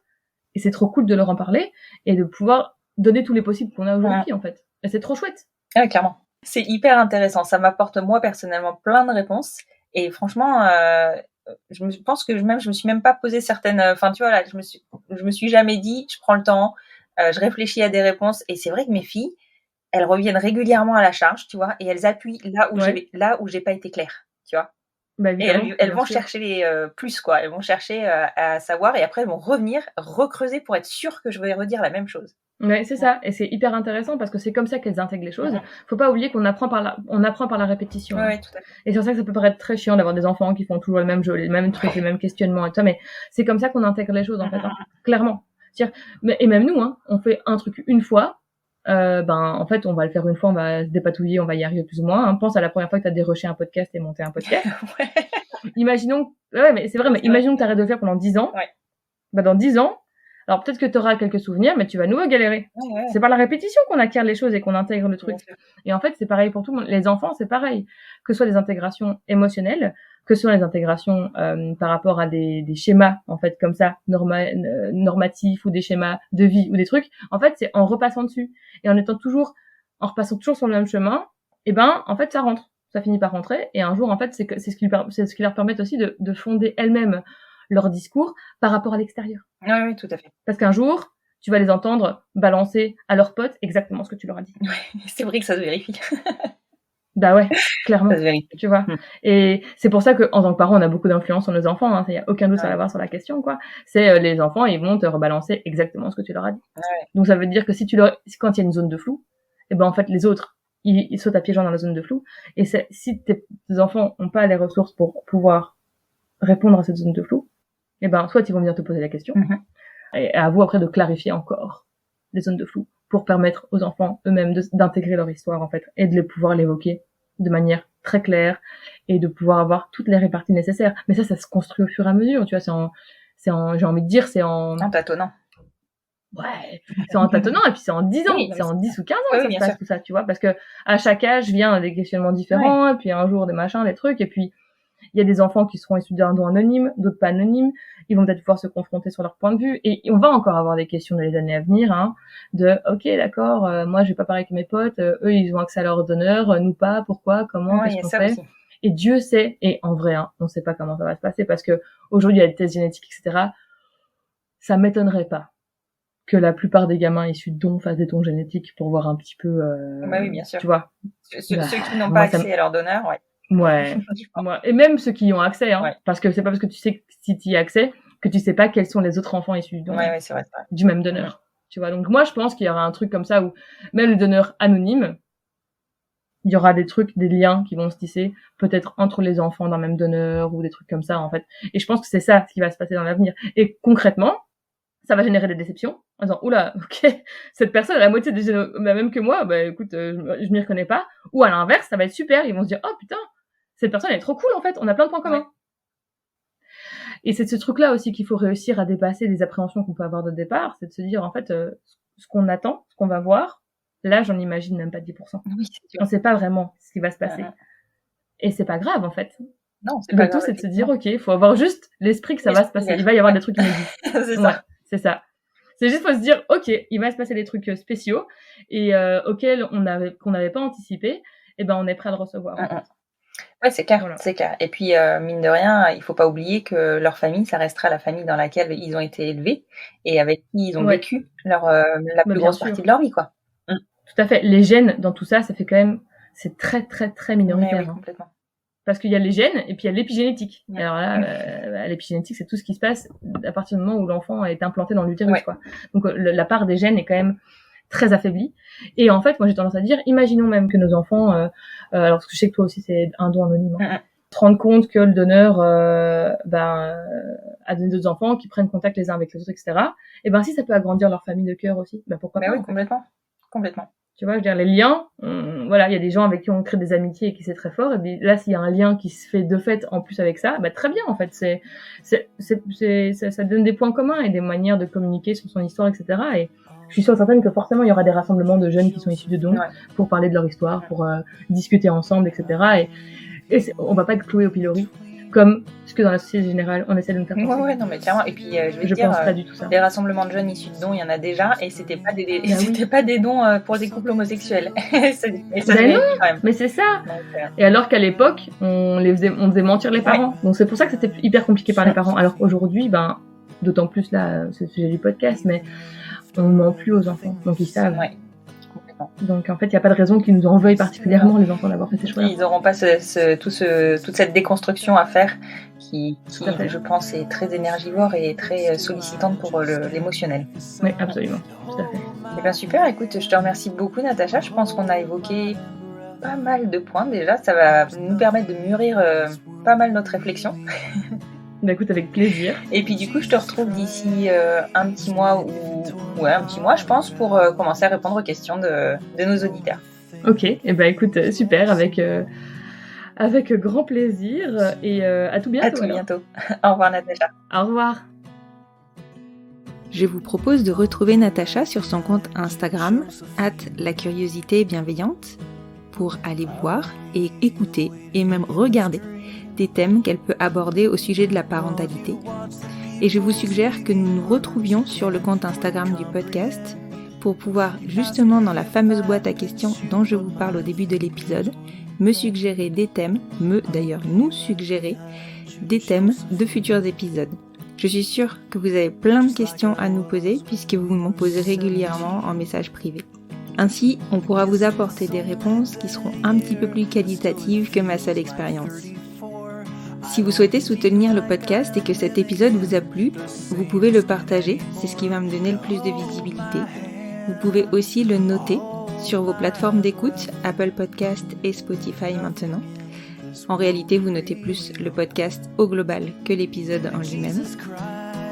Et c'est trop cool de leur en parler, et de pouvoir donner tous les possibles qu'on a aujourd'hui, en fait. Et c'est trop chouette. Ah, clairement. C'est hyper intéressant. Ça m'apporte, moi, personnellement, plein de réponses. Et franchement, je pense que je me suis même pas posé certaines... tu vois, là, je me suis jamais dit, je prends le temps, je réfléchis à des réponses. Et c'est vrai que mes filles, elles reviennent régulièrement à la charge, tu vois, et elles appuient là où j'ai pas été claire, tu vois. Et elles vont chercher les plus, quoi. Elles vont chercher à savoir, et après elles vont revenir, recreuser pour être sûres que je vais redire la même chose. Ouais, c'est ça. Et c'est hyper intéressant parce que c'est comme ça qu'elles intègrent les choses. Faut pas oublier qu'on apprend par la répétition. Ouais, tout à fait. Et c'est pour ça que ça peut paraître très chiant d'avoir des enfants qui font toujours le même jeu, les mêmes trucs, les mêmes questionnements et tout ça, mais c'est comme ça qu'on intègre les choses, en fait, clairement. Et même nous, on fait un truc une fois, en fait, on va le faire une fois, on va se dépatouiller, on va y arriver plus ou moins. Pense à la première fois que t'as déroché un podcast et monté un podcast. Imaginons, mais c'est vrai, mais imaginons que t'arrêtes de le faire pendant 10 ans. dans 10 ans, alors peut-être que tu auras quelques souvenirs, mais tu vas à nouveau galérer. Ouais. C'est par la répétition qu'on acquiert les choses et qu'on intègre le truc. Et en fait, c'est pareil pour tout le monde. Les enfants, c'est pareil. Que ce soit des intégrations émotionnelles, que ce soit les intégrations par rapport à des schémas, en fait, comme ça, normatifs, ou des schémas de vie, ou des trucs. En fait, c'est en repassant dessus. Et en repassant toujours sur le même chemin, en fait, ça rentre. Ça finit par rentrer. Et un jour, en fait, c'est ce qui leur permet aussi de fonder elles-mêmes leur discours par rapport à l'extérieur. Oui, tout à fait. Parce qu'un jour, tu vas les entendre balancer à leurs potes exactement ce que tu leur as dit. Ouais, c'est vrai que ça se vérifie. Bah ouais, clairement. Ça se vérifie. Tu vois. Et c'est pour ça qu'en tant que parents, on a beaucoup d'influence sur nos enfants. Hein. Il n'y a aucun doute à l'avoir sur la question, quoi. C'est les enfants, ils vont te rebalancer exactement ce que tu leur as dit. Ouais. Donc ça veut dire que quand il y a une zone de flou, en fait, les autres, ils sautent à pieds joints dans la zone de flou. Et si tes enfants n'ont pas les ressources pour pouvoir répondre à cette zone de flou, soit ils vont venir te poser la question. Et à vous après de clarifier encore les zones de flou pour permettre aux enfants eux-mêmes d'intégrer leur histoire, en fait, et de pouvoir l'évoquer de manière très claire et de pouvoir avoir toutes les réparties nécessaires. Mais ça se construit au fur et à mesure, tu vois, j'ai envie de dire, c'est en tâtonnant. Ouais, c'est en tâtonnant, et puis c'est en 10 ans, c'est en 10 ou 15 ans que ça se passe, tout ça, tu vois, parce que à chaque âge vient des questionnements différents, et puis un jour des machins, des trucs, et puis il y a des enfants qui seront issus d'un don anonyme, d'autres pas anonymes, ils vont peut-être pouvoir se confronter sur leur point de vue, et on va encore avoir des questions dans les années à venir, hein, ok, d'accord, moi je vais pas parler avec mes potes, eux ils ont accès à leur donneur, nous pas, pourquoi, comment, qu'est-ce qu'on fait? Et Dieu sait, et en vrai, hein, on sait pas comment ça va se passer, parce que aujourd'hui il y a des tests génétiques, etc., ça m'étonnerait pas que la plupart des gamins issus de dons fassent des dons génétiques pour voir un petit peu, oui, bien sûr. Tu vois. Ceux qui n'ont pas accès à leur donneur, Ouais. Et même ceux qui y ont accès, hein. Parce que c'est pas parce que tu sais que si tu y as accès que tu sais pas quels sont les autres enfants issus du don. C'est vrai. Du même donneur. Tu vois. Donc moi, je pense qu'il y aura un truc comme ça où même les donneurs anonymes, il y aura des trucs, des liens qui vont se tisser, peut-être entre les enfants d'un même donneur ou des trucs comme ça, en fait. Et je pense que c'est ça ce qui va se passer dans l'avenir. Et concrètement, ça va générer des déceptions en disant oula, ok, cette personne a la moitié des même que moi, écoute, je m'y reconnais pas. Ou à l'inverse, ça va être super, ils vont se dire oh putain, cette personne elle est trop cool en fait, on a plein de points communs. Et c'est ce truc-là aussi qu'il faut réussir à dépasser les appréhensions qu'on peut avoir de départ, c'est de se dire en fait ce qu'on attend, ce qu'on va voir, là j'en imagine même pas 10%. Oui, on sait pas vraiment ce qui va se passer. Et c'est pas grave en fait. Non, c'est pas grave. Le tout c'est de se dire ok, faut avoir juste l'esprit que ça va se passer, il va y avoir des trucs inédits. C'est ça. C'est ça. C'est juste faut se dire, ok, il va se passer des trucs spéciaux et auxquels qu'on n'avait pas anticipé, on est prêt à le recevoir. Ouais, c'est clair, c'est clair. Et puis mine de rien, il faut pas oublier que leur famille, ça restera la famille dans laquelle ils ont été élevés et avec qui ils ont vécu la plus grosse partie de leur vie, quoi. Tout à fait. Les gènes dans tout ça, ça fait quand même, c'est très très très minoritaire. Oui, complètement. Parce qu'il y a les gènes et puis il y a l'épigénétique. Alors là, l'épigénétique, c'est tout ce qui se passe à partir du moment où l'enfant est implanté dans l'utérus, quoi. Donc la part des gènes est quand même très affaiblie. Et en fait, moi j'ai tendance à dire, imaginons même que nos enfants, alors parce que je sais que toi aussi c'est un don anonyme, se rendent compte que le donneur a donné d'autres enfants qui prennent contact les uns avec les autres, etc. Et si ça peut agrandir leur famille de cœur aussi, pourquoi pas. Oui, complètement. Tu vois, je veux dire, les liens, il y a des gens avec qui on crée des amitiés et qui c'est très fort. Et puis là, s'il y a un lien qui se fait de fait en plus avec ça, très bien en fait. Ça donne des points communs et des manières de communiquer sur son histoire, etc. Et je suis sûre et certaine que forcément il y aura des rassemblements de jeunes qui sont issus de dons pour parler de leur histoire, pour discuter ensemble, etc. Et on va pas être cloué au pilori. Comme ce que dans la société générale, on essaie de nous faire penser. Ouais, non, mais clairement. Et puis, je pense pas du tout ça. Les rassemblements de jeunes issus de dons, il y en a déjà, et c'était pas des dons pour des couples homosexuels. Mais c'est ça. Et alors qu'à l'époque, on faisait mentir les parents. Donc c'est pour ça que c'était hyper compliqué par les parents. Alors qu'aujourd'hui, d'autant plus là, c'est le sujet du podcast, mais on ment plus aux enfants. Donc ils savent. Donc en fait, il n'y a pas de raison qu'ils nous en veuillent particulièrement, les enfants, d'avoir fait ces choix-là. Ils n'auront pas toute cette déconstruction à faire qui je pense, est très énergivore et très sollicitante pour l'émotionnel. Oui, absolument. Tout à fait. Eh bien super, écoute, je te remercie beaucoup Natacha. Je pense qu'on a évoqué pas mal de points déjà. Ça va nous permettre de mûrir pas mal notre réflexion. Écoute, avec plaisir. Et puis du coup, je te retrouve d'ici un petit mois un petit mois, je pense, pour commencer à répondre aux questions de nos auditeurs. Ok, écoute, super, avec grand plaisir et à tout bientôt. À tout bientôt. Au revoir Natacha. Au revoir. Je vous propose de retrouver Natacha sur son compte Instagram @lacuriositébienveillante pour aller voir et écouter et même regarder des thèmes qu'elle peut aborder au sujet de la parentalité. Et je vous suggère que nous nous retrouvions sur le compte Instagram du podcast pour pouvoir justement dans la fameuse boîte à questions dont je vous parle au début de l'épisode, me suggérer des thèmes, nous suggérer des thèmes de futurs épisodes. Je suis sûre que vous avez plein de questions à nous poser puisque vous m'en posez régulièrement en message privé. Ainsi, on pourra vous apporter des réponses qui seront un petit peu plus qualitatives que ma seule expérience. Si vous souhaitez soutenir le podcast et que cet épisode vous a plu, vous pouvez le partager, c'est ce qui va me donner le plus de visibilité. Vous pouvez aussi le noter sur vos plateformes d'écoute, Apple Podcast et Spotify maintenant. En réalité, vous notez plus le podcast au global que l'épisode en lui-même.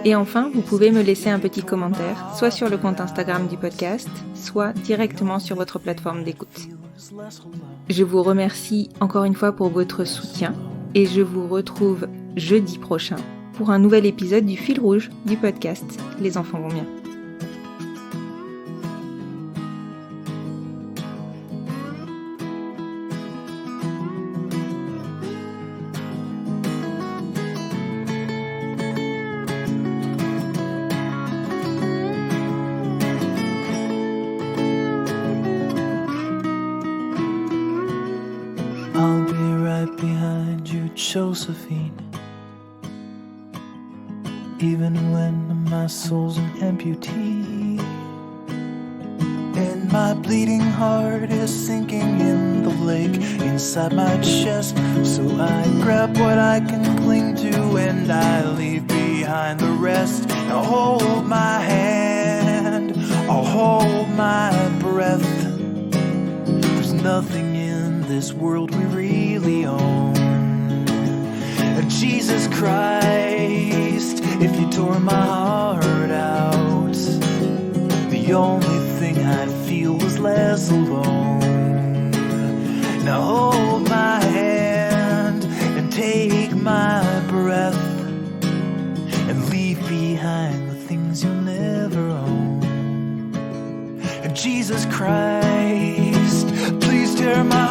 Et enfin, vous pouvez me laisser un petit commentaire, soit sur le compte Instagram du podcast, soit directement sur votre plateforme d'écoute. Je vous remercie encore une fois pour votre soutien et je vous retrouve jeudi prochain pour un nouvel épisode du fil rouge du podcast Les enfants vont bien. I'll be right behind you, Josephine. Even when my soul's an amputee, and my bleeding heart is sinking in the lake inside my chest. So I grab what I can cling to and I leave behind the rest. Now hold my hand, I'll hold my breath. There's nothing in this world we really own. Jesus Christ, if you tore my heart out, the only thing I'd feel was less alone. Now hold my hand and take my breath and leave behind the things you'll never own. And Jesus Christ, please tear my